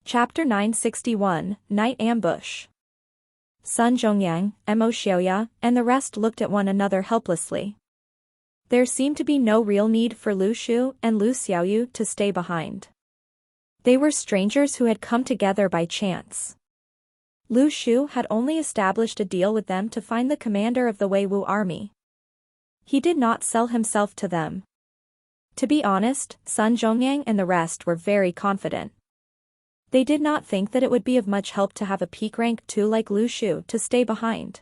Chapter 961, Night Ambush. Sun Zhongyang, Mo Xiaoya, and the rest looked at one another helplessly. There seemed to be no real need for Lu Shu and Lu Xiaoyu to stay behind. They were strangers who had come together by chance. Lu Shu had only established a deal with them to find the commander of the Weiwu army. He did not sell himself to them. To be honest, Sun Zhongyang and the rest were very confident. They did not think that it would be of much help to have a peak rank 2 like Lu Shu to stay behind.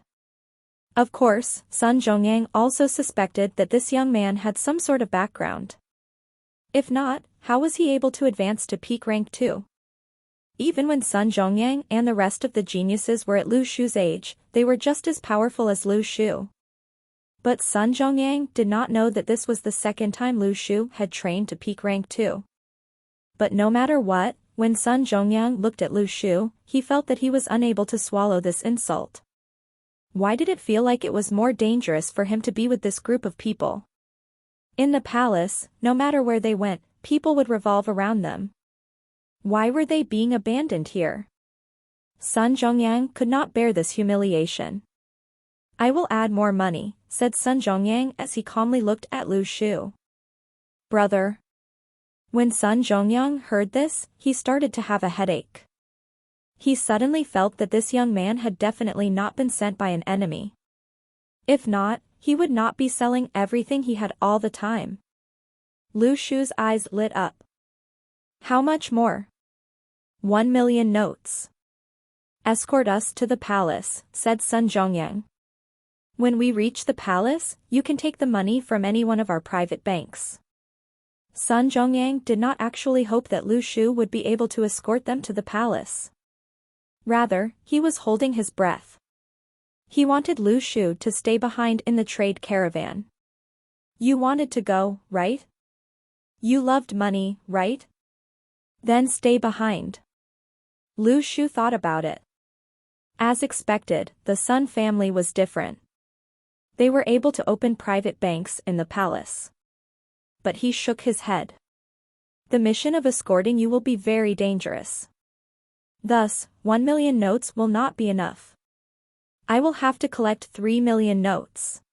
Of course, Sun Zhongyang also suspected that this young man had some sort of background. If not, how was he able to advance to peak rank 2? Even when Sun Zhongyang and the rest of the geniuses were at Lu Shu's age, they were just as powerful as Lu Shu. But Sun Zhongyang did not know that this was the second time Lu Shu had trained to peak rank 2. But no matter what, when Sun Zhongyang looked at Lu Shu, he felt that he was unable to swallow this insult. Why did it feel like it was more dangerous for him to be with this group of people? In the palace, no matter where they went, people would revolve around them. Why were they being abandoned here? Sun Zhongyang could not bear this humiliation. "I will add more money," said Sun Zhongyang as he calmly looked at Lu Shu. "Brother." When Sun Zhongyang heard this, he started to have a headache. He suddenly felt that this young man had definitely not been sent by an enemy. If not, he would not be selling everything he had all the time. Lu Shu's eyes lit up. "How much more?" 1,000,000 notes. "Escort us to the palace," said Sun Zhongyang. "When we reach the palace, you can take the money from any one of our private banks." Sun Zhongyang did not actually hope that Lu Shu would be able to escort them to the palace. Rather, he was holding his breath. He wanted Lu Shu to stay behind in the trade caravan. "You wanted to go, right? You loved money, right? Then stay behind." Lu Shu thought about it. As expected, the Sun family was different. They were able to open private banks in the palace. But he shook his head. "The mission of escorting you will be very dangerous. Thus, 1,000,000 notes will not be enough. I will have to collect 3,000,000 notes."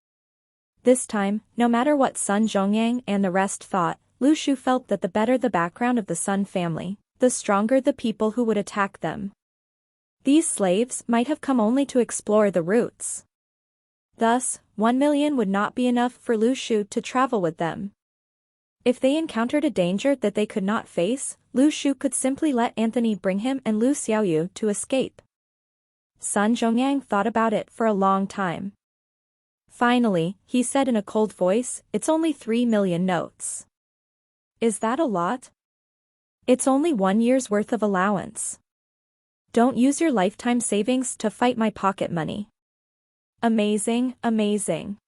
This time, no matter what Sun Zhongyang and the rest thought, Lu Shu felt that the better the background of the Sun family, the stronger the people who would attack them. These slaves might have come only to explore the routes. Thus, 1,000,000 would not be enough for Lu Shu to travel with them. If they encountered a danger that they could not face, Lu Shu could simply let Anthony bring him and Lu Xiaoyu to escape. Sun Zhongyang thought about it for a long time. Finally, he said in a cold voice, "It's only 3,000,000 notes." "Is that a lot?" "It's only 1 year's worth of allowance. Don't use your lifetime savings to fight my pocket money." "Amazing, amazing."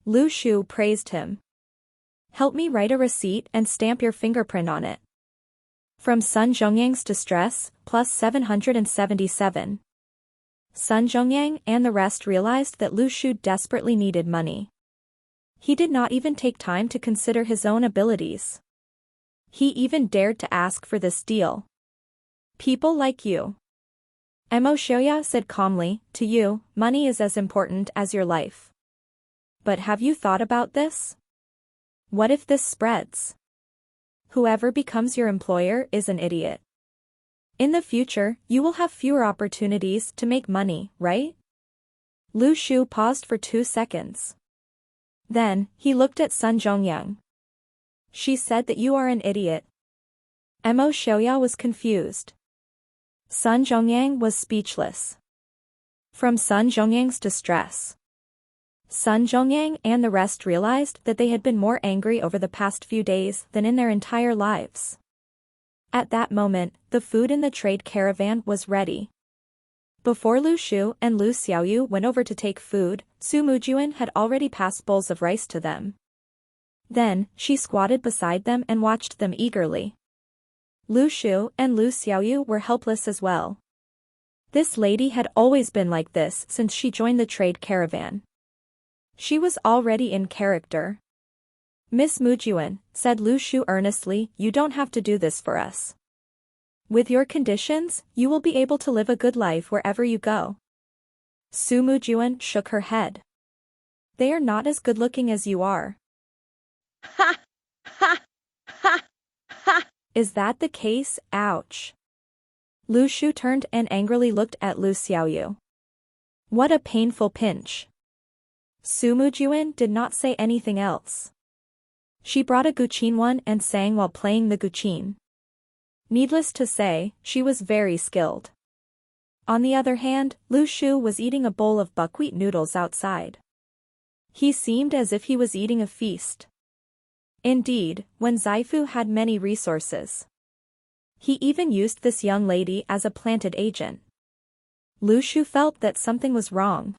Lu Shu praised him. "Help me write a receipt and stamp your fingerprint on it." From Sun Zhongyang's distress, plus 777. Sun Zhongyang and the rest realized that Lu Shu desperately needed money. He did not even take time to consider his own abilities. He even dared to ask for this deal. "People like you," Mo Xiaoya said calmly, "to you, money is as important as your life. But have you thought about this? What if this spreads? Whoever becomes your employer is an idiot. In the future, you will have fewer opportunities to make money, right?" Lu Shu paused for 2 seconds. Then, he looked at Sun Zhongyang. "She said that you are an idiot." Mo Xiaoya was confused. Sun Zhongyang was speechless. From Sun Zhongyang's distress, Sun Zhongyang and the rest realized that they had been more angry over the past few days than in their entire lives. At that moment, the food in the trade caravan was ready. Before Lu Shu and Lu Xiaoyu went over to take food, Su Mujuan had already passed bowls of rice to them. Then, she squatted beside them and watched them eagerly. Lu Shu and Lu Xiaoyu were helpless as well. This lady had always been like this since she joined the trade caravan. She was already in character. "Miss Mujuan," said Lu Shu earnestly, "you don't have to do this for us. With your conditions, you will be able to live a good life wherever you go. Su Mujuan shook her head. They are not as good-looking as you are. Ha! Ha! Ha! Ha! Is that the case? Ouch. Lu Shu turned and angrily looked at Lu Xiaoyu. What a painful pinch. Su Mujuan did not say anything else. She brought a guqin one and sang while playing the guqin. Needless to say, she was very skilled. On the other hand, Lu Shu was eating a bowl of buckwheat noodles outside. He seemed as if he was eating a feast. Indeed, Wen Zaifu had many resources. He even used this young lady as a planted agent. Lu Shu felt that something was wrong.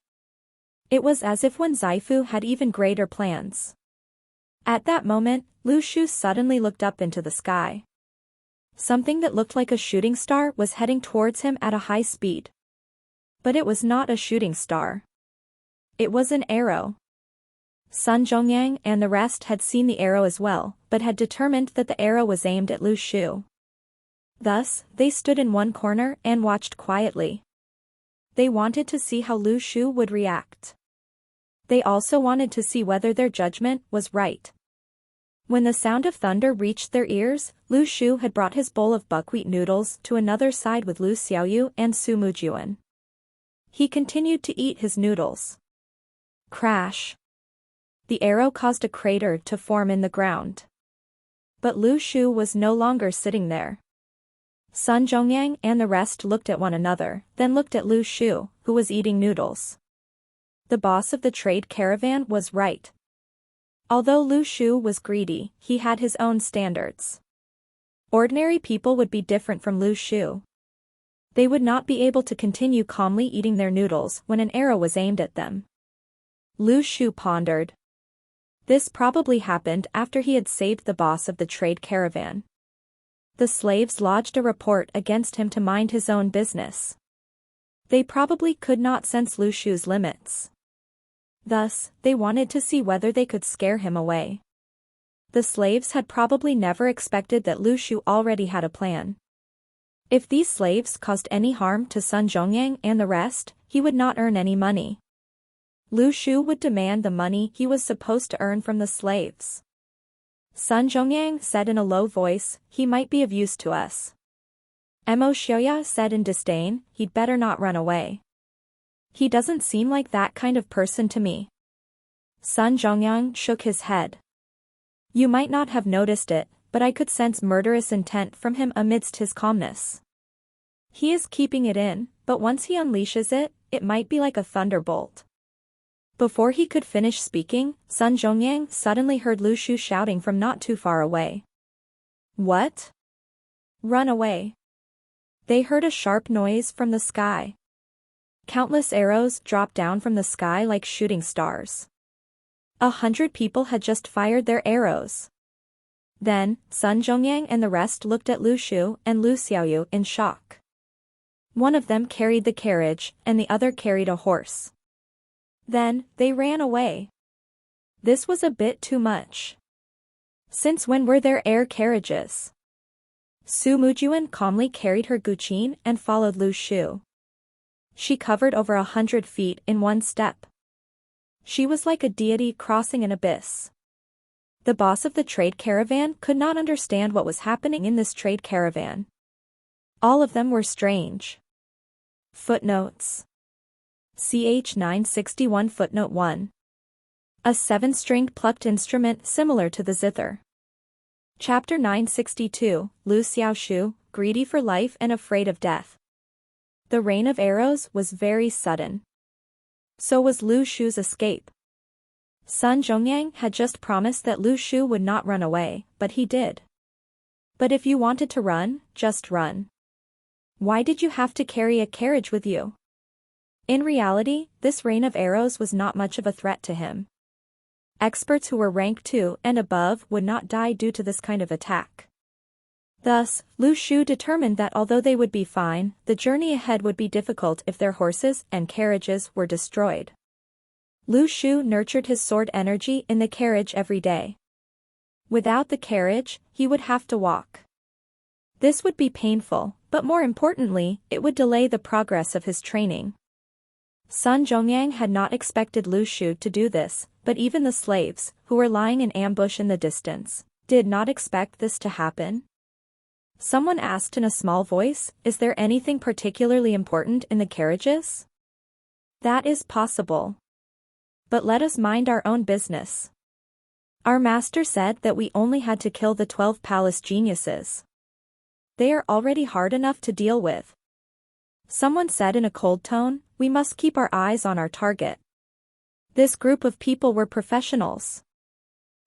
It was as if Wen Zaifu had even greater plans. At that moment, Lu Shu suddenly looked up into the sky. Something that looked like a shooting star was heading towards him at a high speed. But it was not a shooting star. It was an arrow. Sun Zhongyang and the rest had seen the arrow as well, but had determined that the arrow was aimed at Lu Shu. Thus, they stood in one corner and watched quietly. They wanted to see how Lu Shu would react. They also wanted to see whether their judgment was right. When the sound of thunder reached their ears, Lu Shu had brought his bowl of buckwheat noodles to another side with Lu Xiaoyu and Su Mujuan. He continued to eat his noodles. Crash. The arrow caused a crater to form in the ground. But Lu Shu was no longer sitting there. Sun Zhongyang and the rest looked at one another, then looked at Lu Shu, who was eating noodles. The boss of the trade caravan was right. Although Lu Shu was greedy, he had his own standards. Ordinary people would be different from Lu Shu. They would not be able to continue calmly eating their noodles when an arrow was aimed at them. Lu Shu pondered. This probably happened after he had saved the boss of the trade caravan. The slaves lodged a report against him to mind his own business. They probably could not sense Lu Shu's limits. Thus, they wanted to see whether they could scare him away. The slaves had probably never expected that Lu Shu already had a plan. If these slaves caused any harm to Sun Zhongyang and the rest, he would not earn any money. Lu Shu would demand the money he was supposed to earn from the slaves. Sun Zhongyang said in a low voice, he might be of use to us. Mo Xiaoya said in disdain, he'd better not run away. He doesn't seem like that kind of person to me. Sun Zhongyang shook his head. You might not have noticed it, but I could sense murderous intent from him amidst his calmness. He is keeping it in, but once he unleashes it, it might be like a thunderbolt. Before he could finish speaking, Sun Zhongyang suddenly heard Lu Shu shouting from not too far away. What? Run away. They heard a sharp noise from the sky. Countless arrows dropped down from the sky like shooting stars. 100 people had just fired their arrows. Then, Sun Zhongyang and the rest looked at Lu Shu and Lu Xiaoyu in shock. One of them carried the carriage, and the other carried a horse. Then, they ran away. This was a bit too much. Since when were there air carriages? Su Mujuan calmly carried her guqin and followed Lu Shu. She covered over 100 feet in one step. She was like a deity crossing an abyss. The boss of the trade caravan could not understand what was happening in this trade caravan. All of them were strange. Footnotes. Ch 961 Footnote 1. A 7-stringed plucked instrument similar to the zither. Chapter 962, Lu Xiaoshu, greedy for life and afraid of death. The rain of arrows was very sudden. So was Lu Shu's escape. Sun Zhongyang had just promised that Lu Shu would not run away, but he did. But if you wanted to run, just run. Why did you have to carry a carriage with you? In reality, this rain of arrows was not much of a threat to him. Experts who were rank 2 and above would not die due to this kind of attack. Thus, Lu Shu determined that although they would be fine, the journey ahead would be difficult if their horses and carriages were destroyed. Lu Shu nurtured his sword energy in the carriage every day. Without the carriage, he would have to walk. This would be painful, but more importantly, it would delay the progress of his training. Sun Zhongyang had not expected Lu Shu to do this, but even the slaves, who were lying in ambush in the distance, did not expect this to happen. Someone asked in a small voice, "Is there anything particularly important in the carriages?" "That is possible. But let us mind our own business. Our master said that we only had to kill the 12 palace geniuses. They are already hard enough to deal with." Someone said in a cold tone, "We must keep our eyes on our target." This group of people were professionals.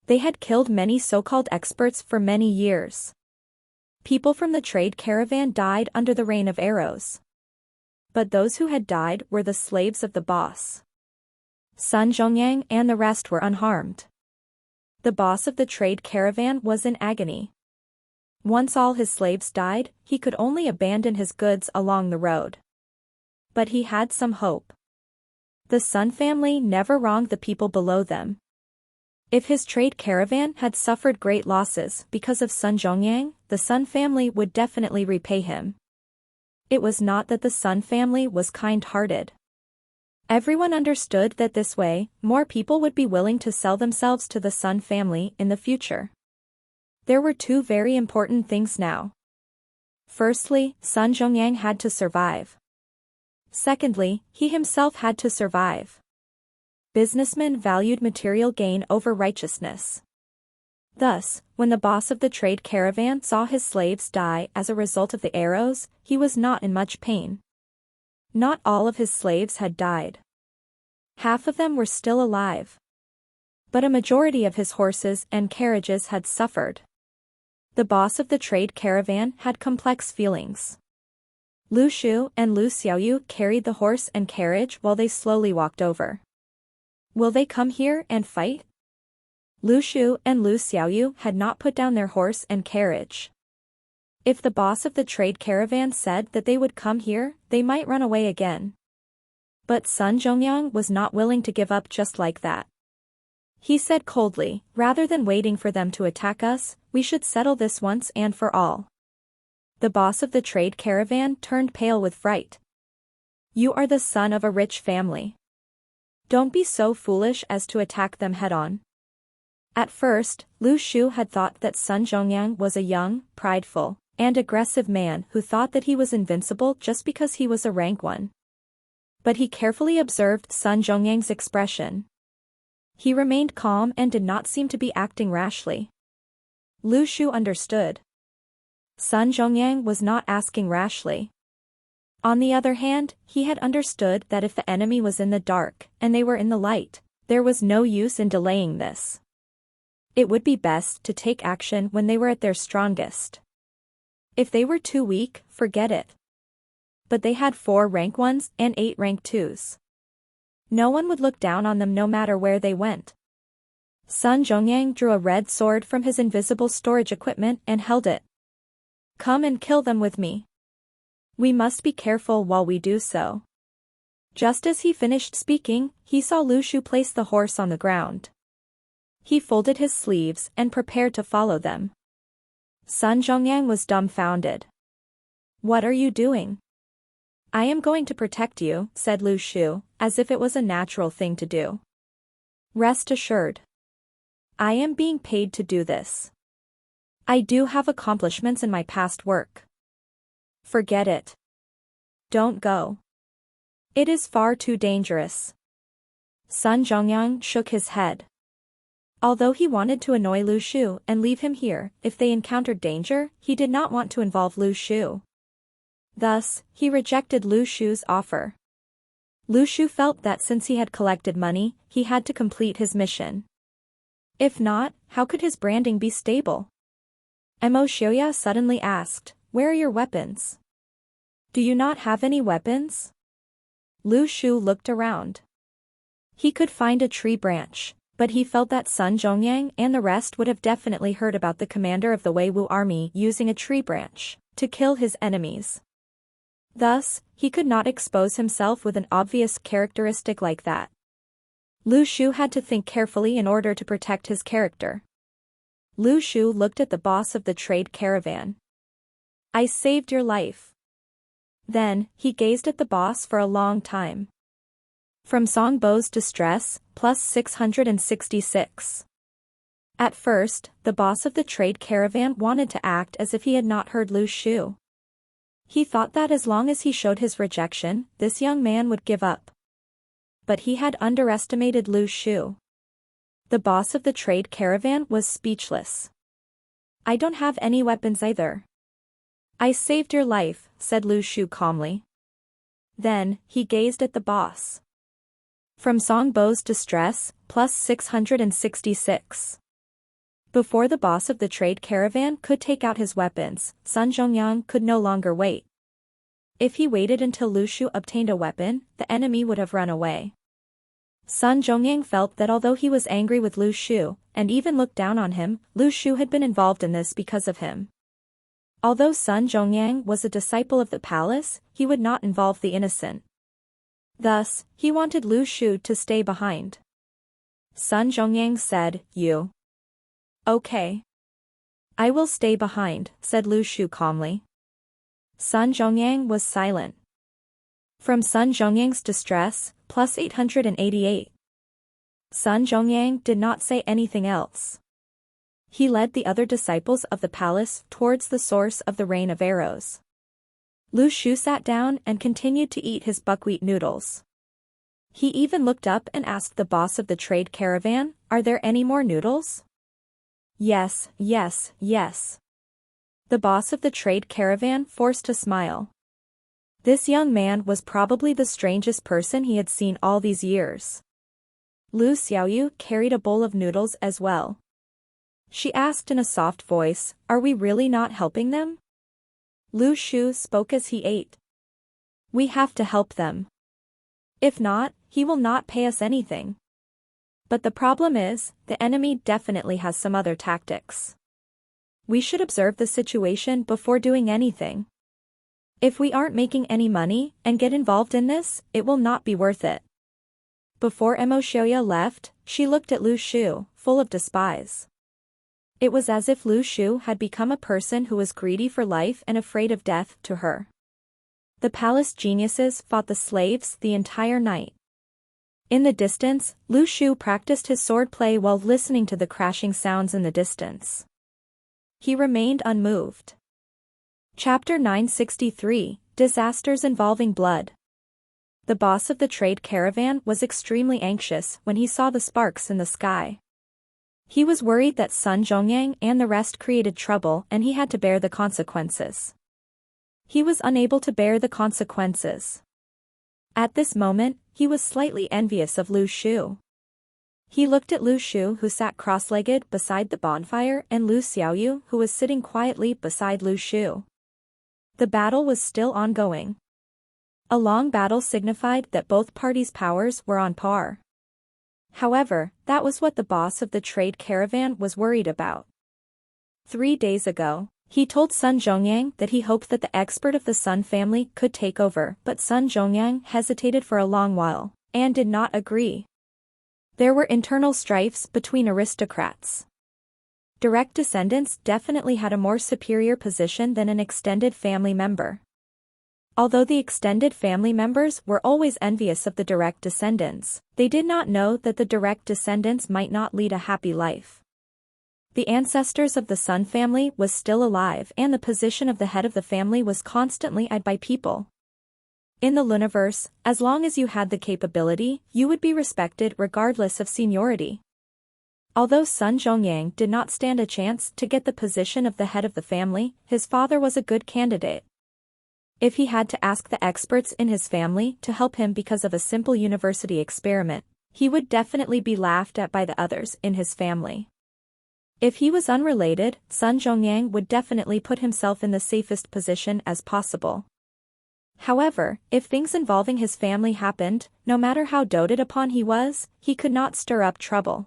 They had killed many so-called experts for many years. People from the trade caravan died under the rain of arrows. But those who had died were the slaves of the boss. Sun Zhongyang and the rest were unharmed. The boss of the trade caravan was in agony. Once all his slaves died, he could only abandon his goods along the road. But he had some hope. The Sun family never wronged the people below them. If his trade caravan had suffered great losses because of Sun Zhongyang, the Sun family would definitely repay him. It was not that the Sun family was kind-hearted. Everyone understood that this way, more people would be willing to sell themselves to the Sun family in the future. There were two very important things now. Firstly, Sun Zhongyang had to survive. Secondly, he himself had to survive. Businessmen valued material gain over righteousness. Thus, when the boss of the trade caravan saw his slaves die as a result of the arrows, he was not in much pain. Not all of his slaves had died. Half of them were still alive. But a majority of his horses and carriages had suffered. The boss of the trade caravan had complex feelings. Lu Shu and Lu Xiaoyu carried the horse and carriage while they slowly walked over. "Will they come here and fight?" Lu Shu and Lu Xiaoyu had not put down their horse and carriage. If the boss of the trade caravan said that they would come here, they might run away again. But Sun Zhongyang was not willing to give up just like that. He said coldly, "Rather than waiting for them to attack us, we should settle this once and for all." The boss of the trade caravan turned pale with fright. "You are the son of a rich family. Don't be so foolish as to attack them head-on." At first, Lu Shu had thought that Sun Zhongyang was a young, prideful, and aggressive man who thought that he was invincible just because he was a rank 1. But he carefully observed Sun Zhongyang's expression. He remained calm and did not seem to be acting rashly. Lu Shu understood. Sun Zhongyang was not asking rashly. On the other hand, he had understood that if the enemy was in the dark, and they were in the light, there was no use in delaying this. It would be best to take action when they were at their strongest. If they were too weak, forget it. But they had 4 rank 1s and 8 rank 2s. No one would look down on them no matter where they went. Sun Zhongyang drew a red sword from his invisible storage equipment and held it. "Come and kill them with me. We must be careful while we do so." Just as he finished speaking, he saw Lu Shu place the horse on the ground. He folded his sleeves and prepared to follow them. Sun Zhongyang was dumbfounded. "What are you doing?" "I am going to protect you," said Lu Shu, as if it was a natural thing to do. "Rest assured. I am being paid to do this. I do have accomplishments in my past work." "Forget it. Don't go. It is far too dangerous." Sun Zhongyang shook his head. Although he wanted to annoy Lu Shu and leave him here, if they encountered danger, he did not want to involve Lu Shu. Thus, he rejected Lu Shu's offer. Lu Shu felt that since he had collected money, he had to complete his mission. If not, how could his branding be stable? Mo Xiaoya suddenly asked, "Where are your weapons? Do you not have any weapons?" Lu Shu looked around. He could find a tree branch, but he felt that Sun Zhongyang and the rest would have definitely heard about the commander of the Weiwu army using a tree branch to kill his enemies. Thus, he could not expose himself with an obvious characteristic like that. Lu Shu had to think carefully in order to protect his character. Lu Shu looked at the boss of the trade caravan. I saved your life. Then, he gazed at the boss for a long time. From Songbo's distress, plus 666. At first, the boss of the trade caravan wanted to act as if he had not heard Lu Shu. He thought that as long as he showed his rejection, this young man would give up. But he had underestimated Lu Shu. The boss of the trade caravan was speechless. I don't have any weapons either. I saved your life, said Lu Shu calmly. Then, he gazed at the boss. From Songbo's distress, plus 666. Before the boss of the trade caravan could take out his weapons, Sun Zhongyang could no longer wait. If he waited until Lu Shu obtained a weapon, the enemy would have run away. Sun Zhongyang felt that although he was angry with Lu Shu, and even looked down on him, Lu Shu had been involved in this because of him. Although Sun Zhongyang was a disciple of the palace, he would not involve the innocent. Thus, he wanted Lu Shu to stay behind. Sun Zhongyang said, "You." "Okay. I will stay behind," said Lu Shu calmly. Sun Zhongyang was silent. From Sun Zhongyang's distress, plus 888. Sun Zhongyang did not say anything else. He led the other disciples of the palace towards the source of the rain of arrows. Lu Shu sat down and continued to eat his buckwheat noodles. He even looked up and asked the boss of the trade caravan, "Are there any more noodles?" "Yes, yes, yes." The boss of the trade caravan forced a smile. This young man was probably the strangest person he had seen all these years. Lu Xiaoyu carried a bowl of noodles as well. She asked in a soft voice, "Are we really not helping them?" Lu Shu spoke as he ate. "We have to help them. If not, he will not pay us anything. But the problem is, the enemy definitely has some other tactics. We should observe the situation before doing anything. If we aren't making any money and get involved in this, it will not be worth it." Before Mo Xiaoya left, she looked at Lu Shu, full of despise. It was as if Lu Shu had become a person who was greedy for life and afraid of death to her. The palace geniuses fought the slaves the entire night. In the distance, Lu Shu practiced his swordplay while listening to the crashing sounds in the distance. He remained unmoved. Chapter 963, Disasters Involving Blood. The boss of the trade caravan was extremely anxious when he saw the sparks in the sky. He was worried that Sun Zhongyang and the rest created trouble and he had to bear the consequences. He was unable to bear the consequences. At this moment, he was slightly envious of Lu Shu. He looked at Lu Shu who sat cross-legged beside the bonfire and Lu Xiaoyu who was sitting quietly beside Lu Shu. The battle was still ongoing. A long battle signified that both parties' powers were on par. However, that was what the boss of the trade caravan was worried about. 3 days ago, he told Sun Zhongyang that he hoped that the expert of the Sun family could take over, but Sun Zhongyang hesitated for a long while, and did not agree. There were internal strifes between aristocrats. Direct descendants definitely had a more superior position than an extended family member. Although the extended family members were always envious of the direct descendants, they did not know that the direct descendants might not lead a happy life. The ancestors of the Sun family was still alive and the position of the head of the family was constantly eyed by people. In the Luniverse, as long as you had the capability, you would be respected regardless of seniority. Although Sun Zhongyang did not stand a chance to get the position of the head of the family, his father was a good candidate. If he had to ask the experts in his family to help him because of a simple university experiment, he would definitely be laughed at by the others in his family. If he was unrelated, Sun Zhongyang would definitely put himself in the safest position as possible. However, if things involving his family happened, no matter how doted upon he was, he could not stir up trouble.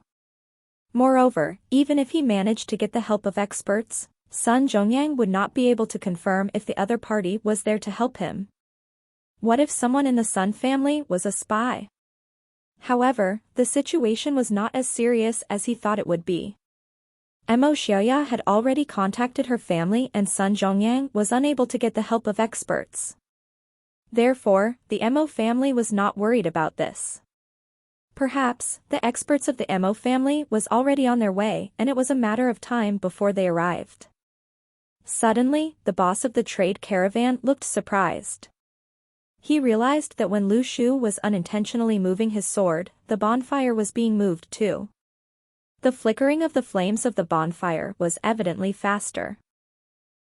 Moreover, even if he managed to get the help of experts, Sun Zhongyang would not be able to confirm if the other party was there to help him. What if someone in the Sun family was a spy? However, the situation was not as serious as he thought it would be. Mo Xiaoya had already contacted her family and Sun Zhongyang was unable to get the help of experts. Therefore, the Mo family was not worried about this. Perhaps, the experts of the Mo family was already on their way and it was a matter of time before they arrived. Suddenly, the boss of the trade caravan looked surprised. He realized that when Lu Shu was unintentionally moving his sword, the bonfire was being moved too. The flickering of the flames of the bonfire was evidently faster.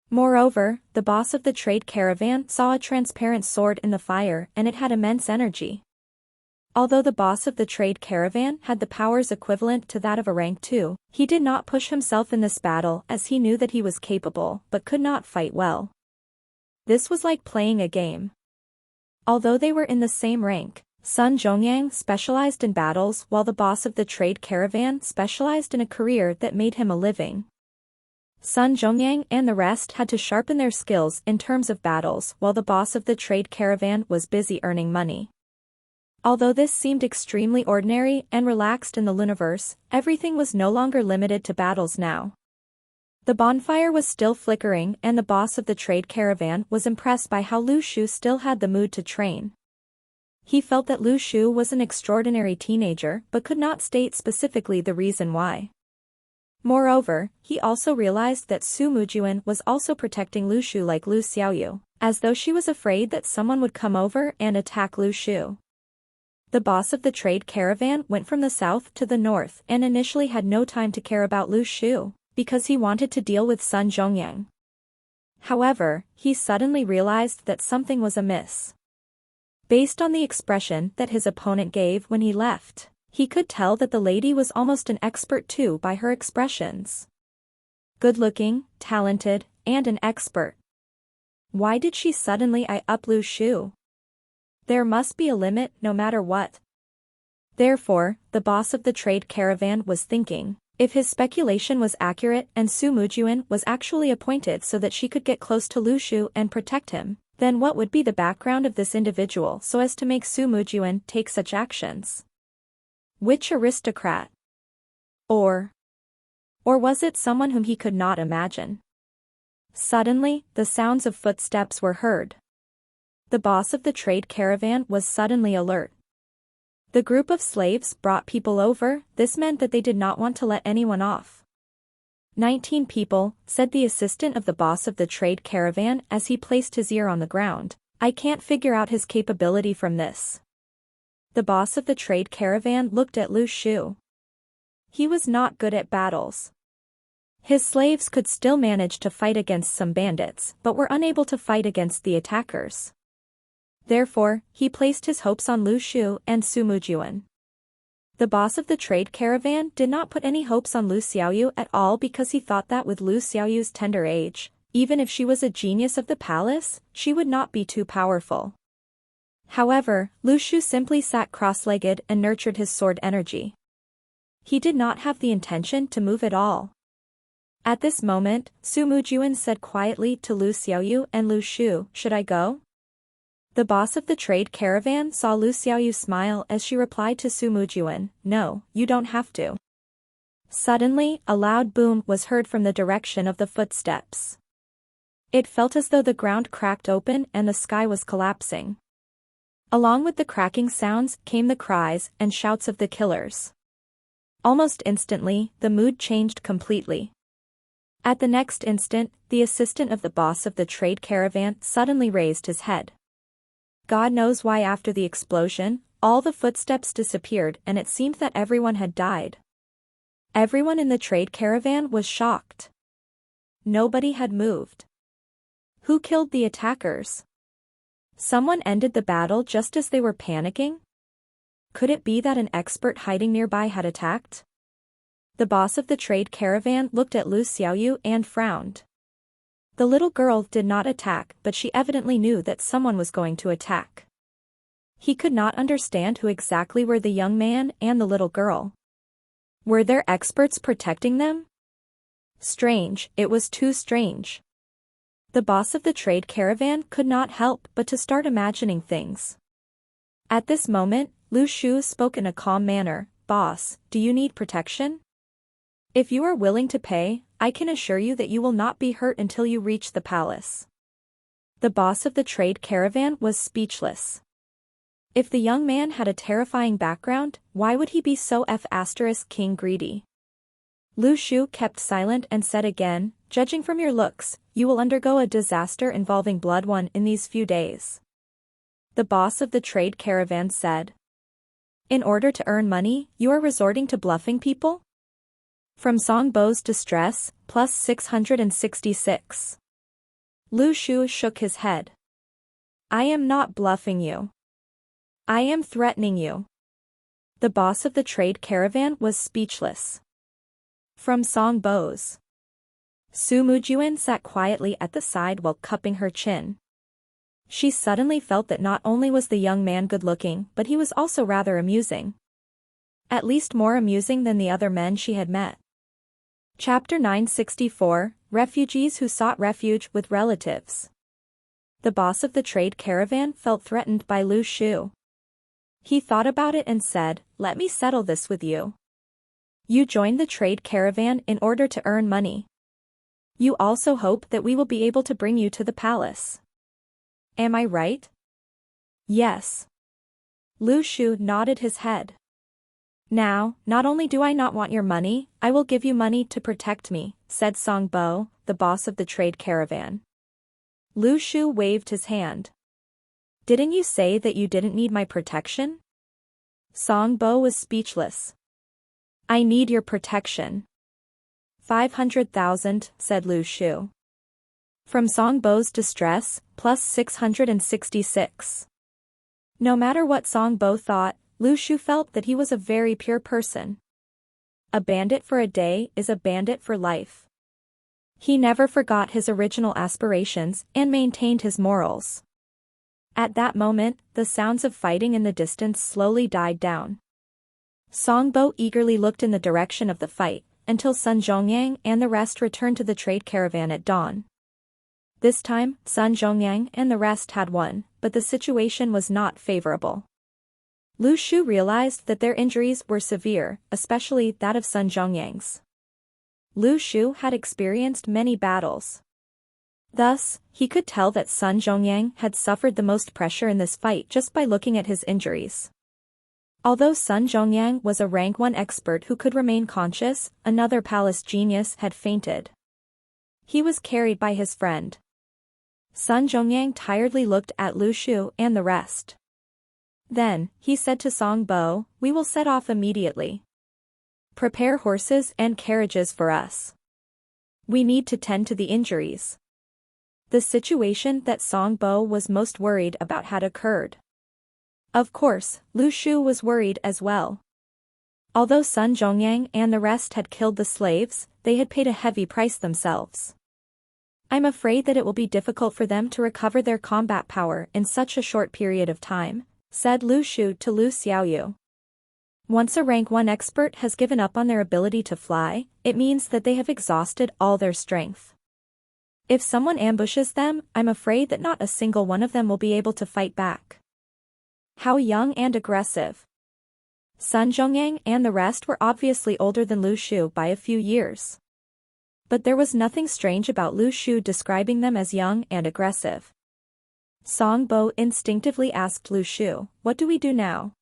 Moreover, the boss of the trade caravan saw a transparent sword in the fire and it had immense energy. Although the boss of the trade caravan had the powers equivalent to that of a rank 2, he did not push himself in this battle as he knew that he was capable but could not fight well. This was like playing a game. Although they were in the same rank, Sun Zhongyang specialized in battles while the boss of the trade caravan specialized in a career that made him a living. Sun Zhongyang and the rest had to sharpen their skills in terms of battles while the boss of the trade caravan was busy earning money. Although this seemed extremely ordinary and relaxed in the Luniverse, everything was no longer limited to battles now. The bonfire was still flickering and the boss of the trade caravan was impressed by how Lu Shu still had the mood to train. He felt that Lu Shu was an extraordinary teenager but could not state specifically the reason why. Moreover, he also realized that Su Mujuan was also protecting Lu Shu like Lu Xiaoyu, as though she was afraid that someone would come over and attack Lu Shu. The boss of the trade caravan went from the south to the north and initially had no time to care about Lu Shu, because he wanted to deal with Sun Zhongyang. However, he suddenly realized that something was amiss. Based on the expression that his opponent gave when he left, he could tell that the lady was almost an expert too by her expressions. Good-looking, talented, and an expert. Why did she suddenly eye up Lu Shu? There must be a limit no matter what. Therefore, the boss of the trade caravan was thinking, if his speculation was accurate and Su Mujuan was actually appointed so that she could get close to Lu Shu and protect him, then what would be the background of this individual so as to make Su Mujuan take such actions? Which aristocrat? Or was it someone whom he could not imagine? Suddenly, the sounds of footsteps were heard. The boss of the trade caravan was suddenly alert. The group of slaves brought people over. This meant that they did not want to let anyone off. 19 people, said the assistant of the boss of the trade caravan as he placed his ear on the ground. I can't figure out his capability from this. The boss of the trade caravan looked at Lu Shu. He was not good at battles. His slaves could still manage to fight against some bandits, but were unable to fight against the attackers. Therefore, he placed his hopes on Lu Shu and Su Mujuan. The boss of the trade caravan did not put any hopes on Lu Xiaoyu at all because he thought that with Lu Xiaoyu's tender age, even if she was a genius of the palace, she would not be too powerful. However, Lu Shu simply sat cross-legged and nurtured his sword energy. He did not have the intention to move at all. At this moment, Su Mujuan said quietly to Lu Xiaoyu and Lu Shu, should I go? The boss of the trade caravan saw Lu Xiaoyu smile as she replied to Su Mujuan, no, you don't have to. Suddenly, a loud boom was heard from the direction of the footsteps. It felt as though the ground cracked open and the sky was collapsing. Along with the cracking sounds came the cries and shouts of the killers. Almost instantly, the mood changed completely. At the next instant, the assistant of the boss of the trade caravan suddenly raised his head. God knows why after the explosion, all the footsteps disappeared and it seemed that everyone had died. Everyone in the trade caravan was shocked. Nobody had moved. Who killed the attackers? Someone ended the battle just as they were panicking? Could it be that an expert hiding nearby had attacked? The boss of the trade caravan looked at Lu Xiaoyu and frowned. The little girl did not attack, but she evidently knew that someone was going to attack. He could not understand who exactly were the young man and the little girl. Were there experts protecting them? Strange, it was too strange. The boss of the trade caravan could not help but to start imagining things. At this moment, Lu Shu spoke in a calm manner, Boss, do you need protection? If you are willing to pay, I can assure you that you will not be hurt until you reach the palace. The boss of the trade caravan was speechless. If the young man had a terrifying background, why would he be so king greedy? Lu Shu kept silent and said again, judging from your looks, you will undergo a disaster involving blood won in these few days. The boss of the trade caravan said. In order to earn money, you are resorting to bluffing people? From Song Bo's distress, plus 666. Lu Shu shook his head. I am not bluffing you. I am threatening you. The boss of the trade caravan was speechless. From Song Bo's. Su Mujuan sat quietly at the side while cupping her chin. She suddenly felt that not only was the young man good-looking, but he was also rather amusing. At least more amusing than the other men she had met. Chapter 964, Refugees who sought refuge with relatives. The boss of the trade caravan felt threatened by Lu Shu. He thought about it and said, let me settle this with you. You joined the trade caravan in order to earn money. You also hope that we will be able to bring you to the palace. Am I right? Yes. Lu Shu nodded his head. Now, not only do I not want your money, I will give you money to protect me, said Song Bo, the boss of the trade caravan. Lu Shu waved his hand. Didn't you say that you didn't need my protection? Song Bo was speechless. I need your protection. 500,000, said Lu Shu. From Song Bo's distress, plus 666. No matter what Song Bo thought, Lu Shu felt that he was a very pure person. A bandit for a day is a bandit for life. He never forgot his original aspirations and maintained his morals. At that moment, the sounds of fighting in the distance slowly died down. Song Bo eagerly looked in the direction of the fight, until Sun Zhongyang and the rest returned to the trade caravan at dawn. This time, Sun Zhongyang and the rest had won, but the situation was not favorable. Lu Shu realized that their injuries were severe, especially that of Sun Zhongyang's. Lu Shu had experienced many battles. Thus, he could tell that Sun Zhongyang had suffered the most pressure in this fight just by looking at his injuries. Although Sun Zhongyang was a rank 1 expert who could remain conscious, another palace genius had fainted. He was carried by his friend. Sun Zhongyang tiredly looked at Lu Shu and the rest. Then, he said to Song Bo, we will set off immediately. Prepare horses and carriages for us. We need to tend to the injuries. The situation that Song Bo was most worried about had occurred. Of course, Lu Shu was worried as well. Although Sun Zhongyang and the rest had killed the slaves, they had paid a heavy price themselves. I'm afraid that it will be difficult for them to recover their combat power in such a short period of time, said Lu Shu to Lu Xiaoyu. Once a rank 1 expert has given up on their ability to fly, it means that they have exhausted all their strength. If someone ambushes them, I'm afraid that not a single one of them will be able to fight back. How young and aggressive. Sun Zhongyang and the rest were obviously older than Lu Shu by a few years. But there was nothing strange about Lu Shu describing them as young and aggressive. Song Bo instinctively asked Lu Shu, what do we do now?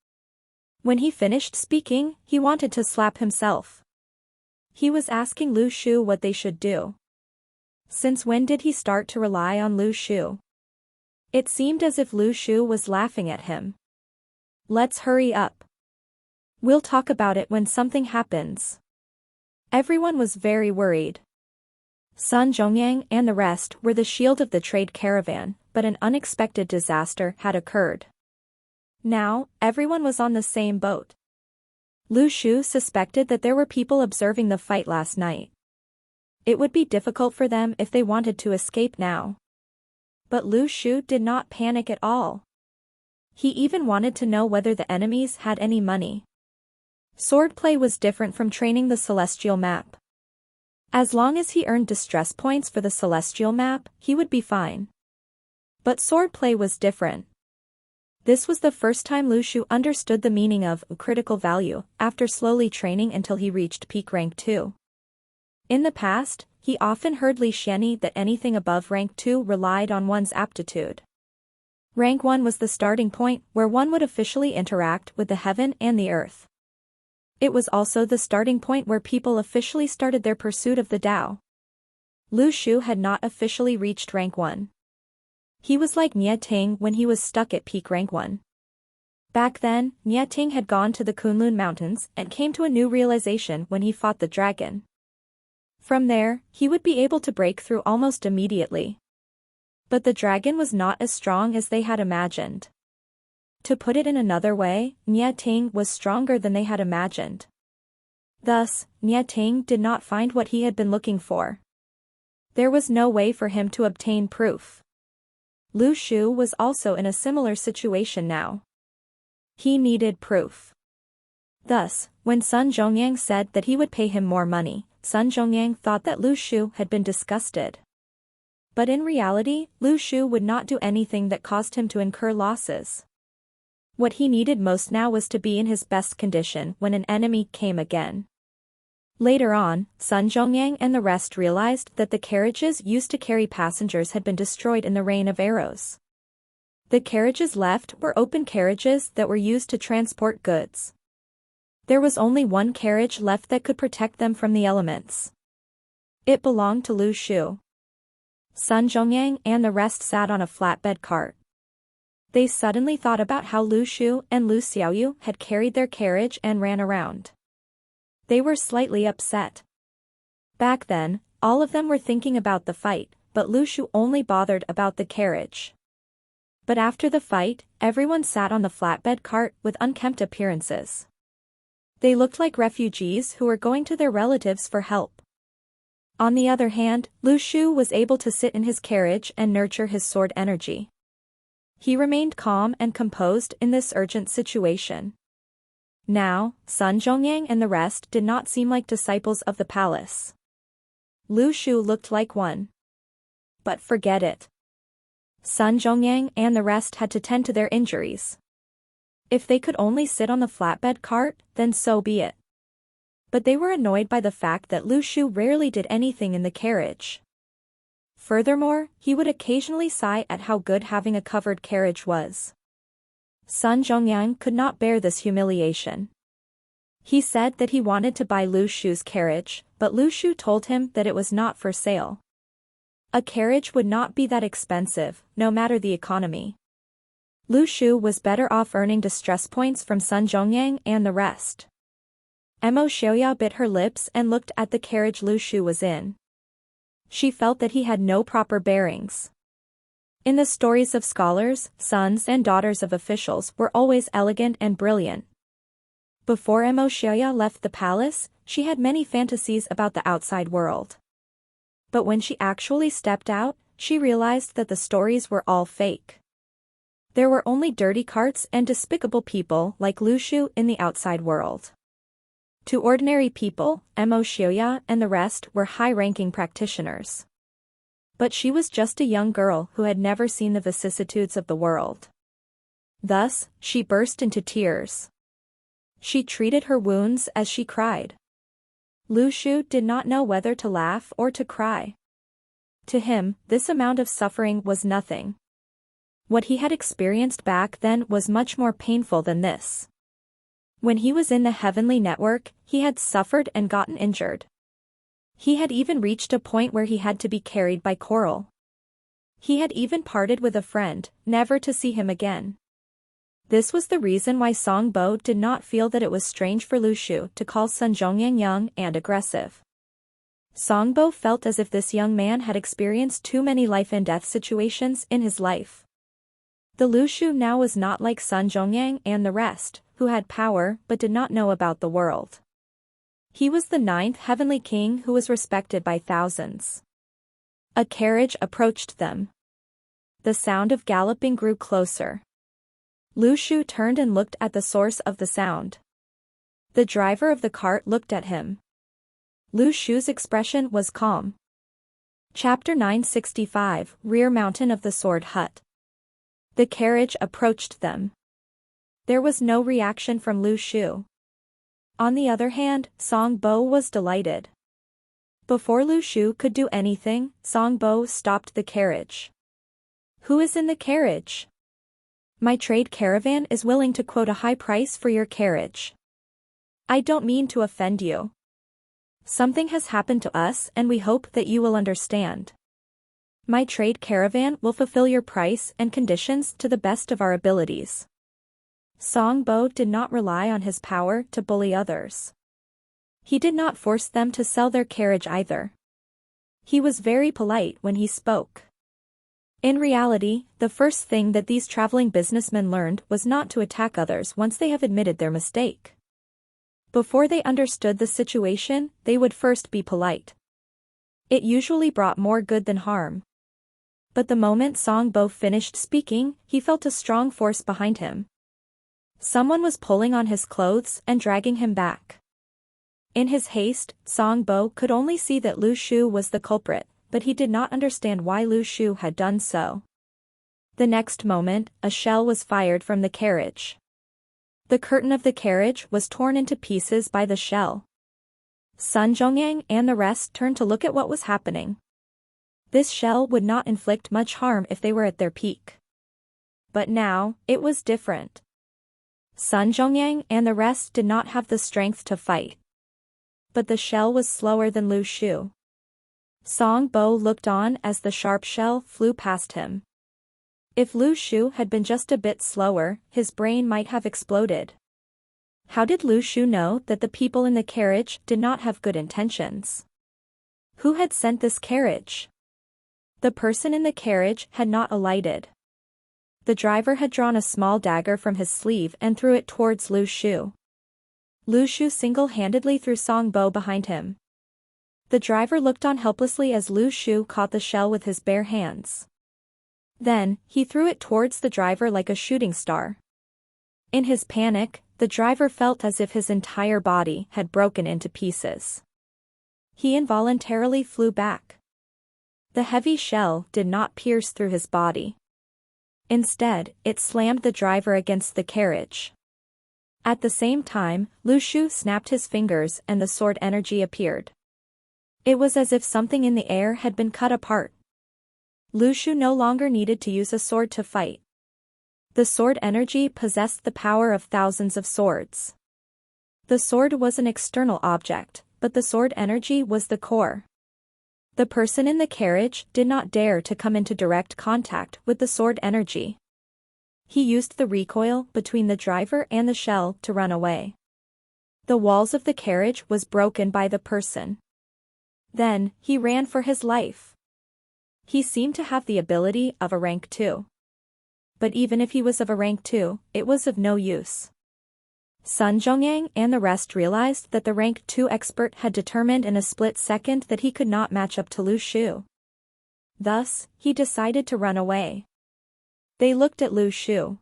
When he finished speaking, he wanted to slap himself. He was asking Lu Shu what they should do. Since when did he start to rely on Lu Shu? It seemed as if Lu Shu was laughing at him. Let's hurry up. We'll talk about it when something happens. Everyone was very worried. Sun Zhongyang and the rest were the shield of the trade caravan, but an unexpected disaster had occurred. Now, everyone was on the same boat. Lu Shu suspected that there were people observing the fight last night. It would be difficult for them if they wanted to escape now. But Lu Shu did not panic at all. He even wanted to know whether the enemies had any money. Swordplay was different from training the celestial map. As long as he earned distress points for the celestial map, he would be fine. But swordplay was different. This was the first time Lu Shu understood the meaning of critical value, after slowly training until he reached peak rank 2. In the past, he often heard Li Xianyi that anything above rank 2 relied on one's aptitude. Rank 1 was the starting point where one would officially interact with the heaven and the earth. It was also the starting point where people officially started their pursuit of the Tao. Lu Shu had not officially reached rank 1. He was like Nie Ting when he was stuck at peak rank 1. Back then, Nie Ting had gone to the Kunlun Mountains and came to a new realization when he fought the dragon. From there, he would be able to break through almost immediately. But the dragon was not as strong as they had imagined. To put it in another way, Nie Ting was stronger than they had imagined. Thus, Nie Ting did not find what he had been looking for. There was no way for him to obtain proof. Lu Shu was also in a similar situation now. He needed proof. Thus, when Sun Zhongyang said that he would pay him more money, Sun Zhongyang thought that Lu Shu had been disgusted. But in reality, Lu Shu would not do anything that caused him to incur losses. What he needed most now was to be in his best condition when an enemy came again. Later on, Sun Zhongyang and the rest realized that the carriages used to carry passengers had been destroyed in the rain of arrows. The carriages left were open carriages that were used to transport goods. There was only one carriage left that could protect them from the elements. It belonged to Lu Shu. Sun Zhongyang and the rest sat on a flatbed cart. They suddenly thought about how Lu Shu and Lu Xiaoyu had carried their carriage and ran around. They were slightly upset. Back then, all of them were thinking about the fight, but Lu Shu only bothered about the carriage. But after the fight, everyone sat on the flatbed cart with unkempt appearances. They looked like refugees who were going to their relatives for help. On the other hand, Lu Shu was able to sit in his carriage and nurture his sword energy. He remained calm and composed in this urgent situation. Now, Sun Zhongyang and the rest did not seem like disciples of the palace. Lu Shu looked like one. But forget it. Sun Zhongyang and the rest had to tend to their injuries. If they could only sit on the flatbed cart, then so be it. But they were annoyed by the fact that Lu Shu rarely did anything in the carriage. Furthermore, he would occasionally sigh at how good having a covered carriage was. Sun Zhongyang could not bear this humiliation. He said that he wanted to buy Lu Shu's carriage, but Lu Shu told him that it was not for sale. A carriage would not be that expensive, no matter the economy. Lu Shu was better off earning distress points from Sun Zhongyang and the rest. Mo Xiaoya bit her lips and looked at the carriage Lu Shu was in. She felt that he had no proper bearings. In the stories of scholars, sons and daughters of officials were always elegant and brilliant. Before Mo Xiaoya left the palace, she had many fantasies about the outside world. But when she actually stepped out, she realized that the stories were all fake. There were only dirty carts and despicable people like Lu Shu in the outside world. To ordinary people, Mo Xiaoya and the rest were high-ranking practitioners. But she was just a young girl who had never seen the vicissitudes of the world. Thus, she burst into tears. She treated her wounds as she cried. Lu Shu did not know whether to laugh or to cry. To him, this amount of suffering was nothing. What he had experienced back then was much more painful than this. When he was in the heavenly network, he had suffered and gotten injured. He had even reached a point where he had to be carried by coral. He had even parted with a friend, never to see him again. This was the reason why Song Bo did not feel that it was strange for Lu Shu to call Sun Zhongyang young and aggressive. Song Bo felt as if this young man had experienced too many life and death situations in his life. The Lu Shu now was not like Sun Zhongyang and the rest, who had power but did not know about the world. He was the 9th heavenly king who was respected by thousands. A carriage approached them. The sound of galloping grew closer. Lu Shu turned and looked at the source of the sound. The driver of the cart looked at him. Lu Shu's expression was calm. Chapter 965, Rear Mountain of the Sword Hut. The carriage approached them. There was no reaction from Lu Shu. On the other hand, Song Bo was delighted. Before Lu Shu could do anything, Song Bo stopped the carriage. Who is in the carriage? My trade caravan is willing to quote a high price for your carriage. I don't mean to offend you. Something has happened to us and we hope that you will understand. My trade caravan will fulfill your price and conditions to the best of our abilities. Song Bo did not rely on his power to bully others. He did not force them to sell their carriage either. He was very polite when he spoke. In reality, the first thing that these traveling businessmen learned was not to attack others once they have admitted their mistake. Before they understood the situation, they would first be polite. It usually brought more good than harm. But the moment Song Bo finished speaking, he felt a strong force behind him. Someone was pulling on his clothes and dragging him back. In his haste, Song Bo could only see that Lu Shu was the culprit, but he did not understand why Lu Shu had done so. The next moment, a shell was fired from the carriage. The curtain of the carriage was torn into pieces by the shell. Sun Zhongyang and the rest turned to look at what was happening. This shell would not inflict much harm if they were at their peak. But now, it was different. Sun Zhongyang and the rest did not have the strength to fight. But the shell was slower than Lu Shu. Song Bo looked on as the sharp shell flew past him. If Lu Shu had been just a bit slower, his brain might have exploded. How did Lu Shu know that the people in the carriage did not have good intentions? Who had sent this carriage? The person in the carriage had not alighted. The driver had drawn a small dagger from his sleeve and threw it towards Lu Shu. Lu Shu single-handedly threw Song Bo behind him. The driver looked on helplessly as Lu Shu caught the shell with his bare hands. Then, he threw it towards the driver like a shooting star. In his panic, the driver felt as if his entire body had broken into pieces. He involuntarily flew back. The heavy shell did not pierce through his body. Instead, it slammed the driver against the carriage. At the same time, Lu Shu snapped his fingers and the sword energy appeared. It was as if something in the air had been cut apart. Lu Shu no longer needed to use a sword to fight. The sword energy possessed the power of thousands of swords. The sword was an external object, but the sword energy was the core. The person in the carriage did not dare to come into direct contact with the sword energy. He used the recoil between the driver and the shell to run away. The walls of the carriage was broken by the person. Then, he ran for his life. He seemed to have the ability of a rank 2. But even if he was of a rank 2, it was of no use. Sun Zhongyang and the rest realized that the rank 2 expert had determined in a split second that he could not match up to Lu Shu. Thus, he decided to run away. They looked at Lu Shu.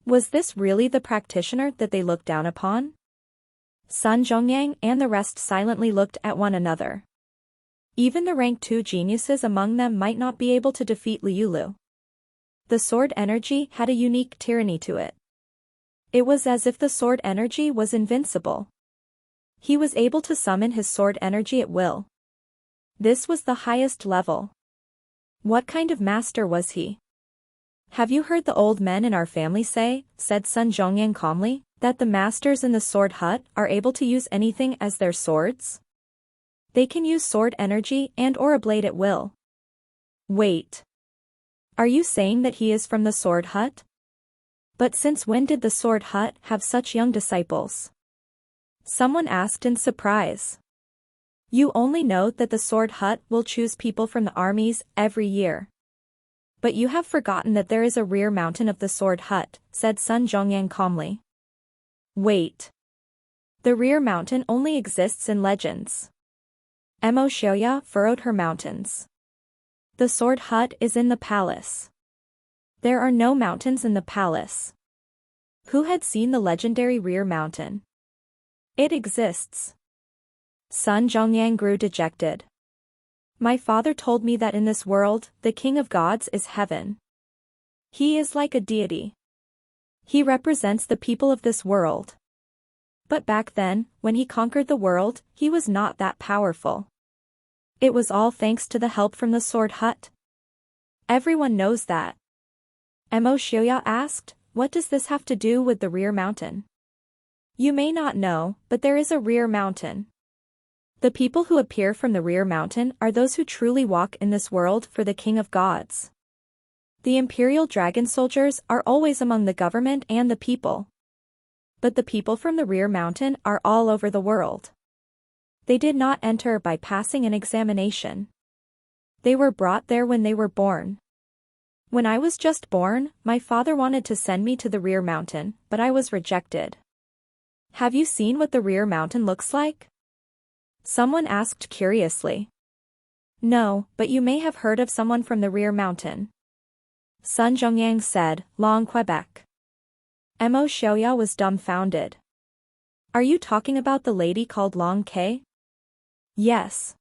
Was this really the practitioner that they looked down upon? Sun Zhongyang and the rest silently looked at one another. Even the rank 2 geniuses among them might not be able to defeat Liu Lu. The sword energy had a unique tyranny to it. It was as if the sword energy was invincible. He was able to summon his sword energy at will. This was the highest level. What kind of master was he? Have you heard the old men in our family say, said Sun Zhongyang calmly, that the masters in the sword hut are able to use anything as their swords? They can use sword energy and or a blade at will. Wait. Are you saying that he is from the sword hut? But since when did the sword hut have such young disciples? Someone asked in surprise. You only know that the sword hut will choose people from the armies every year. But you have forgotten that there is a rear mountain of the sword hut, said Sun Zhongyang calmly. Wait. The rear mountain only exists in legends. Mo Xiaoya furrowed her mountains. The sword hut is in the palace. There are no mountains in the palace. Who had seen the legendary rear mountain? It exists. Sun Zhongyang grew dejected. My father told me that in this world, the king of gods is heaven. He is like a deity. He represents the people of this world. But back then, when he conquered the world, he was not that powerful. It was all thanks to the help from the sword hut. Everyone knows that. Mo Xiaoya asked, what does this have to do with the rear mountain? You may not know, but there is a rear mountain. The people who appear from the rear mountain are those who truly walk in this world for the King of Gods. The Imperial Dragon soldiers are always among the government and the people. But the people from the rear mountain are all over the world. They did not enter by passing an examination. They were brought there when they were born. When I was just born, my father wanted to send me to the rear mountain, but I was rejected. Have you seen what the rear mountain looks like? Someone asked curiously. No, but you may have heard of someone from the rear mountain. Sun Zhongyang said, Long Quebec. Mo Xiaoya was dumbfounded. Are you talking about the lady called Long Ke? Yes.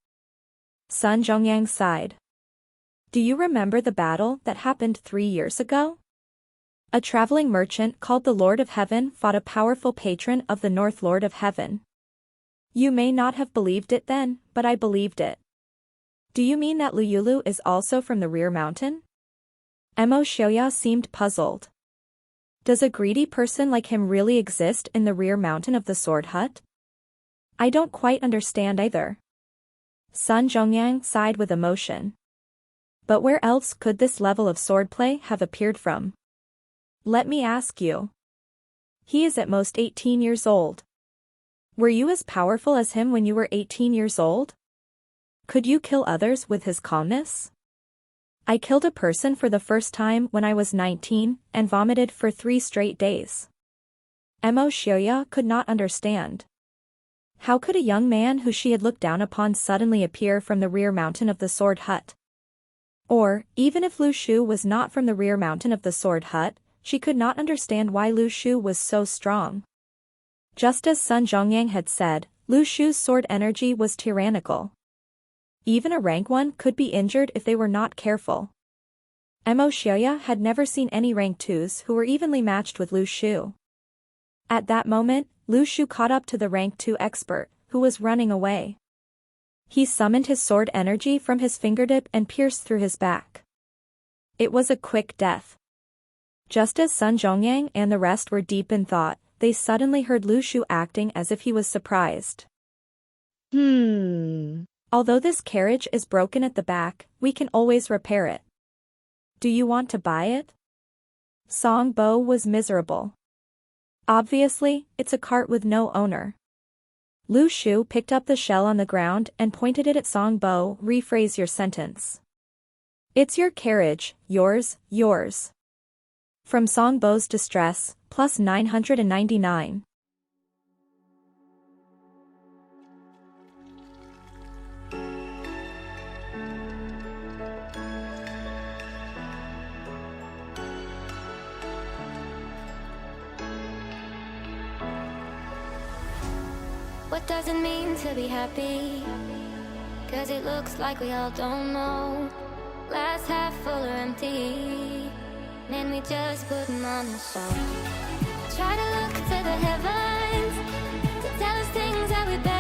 Sun Zhongyang sighed. Do you remember the battle that happened 3 years ago? A traveling merchant called the Lord of Heaven fought a powerful patron of the North Lord of Heaven. You may not have believed it then, but I believed it. Do you mean that Lu Yulu is also from the rear mountain? Mo Xiaoya seemed puzzled. Does a greedy person like him really exist in the rear mountain of the sword hut? I don't quite understand either. Sun Zhongyang sighed with emotion. But where else could this level of swordplay have appeared from? Let me ask you. He is at most 18 years old. Were you as powerful as him when you were 18 years old? Could you kill others with his calmness? I killed a person for the first time when I was 19 and vomited for 3 straight days. Mo Xiaoya could not understand. How could a young man who she had looked down upon suddenly appear from the rear mountain of the sword hut? Or, even if Lu Shu was not from the rear mountain of the sword hut, she could not understand why Lu Shu was so strong. Just as Sun Zhongyang had said, Lu Shu's sword energy was tyrannical. Even a rank 1 could be injured if they were not careful. Mo Xiaoya had never seen any rank 2s who were evenly matched with Lu Shu. At that moment, Lu Shu caught up to the rank 2 expert, who was running away. He summoned his sword energy from his fingertip and pierced through his back. It was a quick death. Just as Sun Zhongyang and the rest were deep in thought, they suddenly heard Lu Shu acting as if he was surprised. Although this carriage is broken at the back, we can always repair it. Do you want to buy it? Song Bo was miserable. Obviously, it's a cart with no owner. Lu Shu picked up the shell on the ground and pointed it at Song Bo. Rephrase your sentence. It's your carriage, yours, yours. From Song Bo's distress, plus 999. What does it mean to be happy? 'Cause it looks like we all don't know. Glass half full or empty, and we just put them on the show. Try to look to the heavens to tell us things that we better.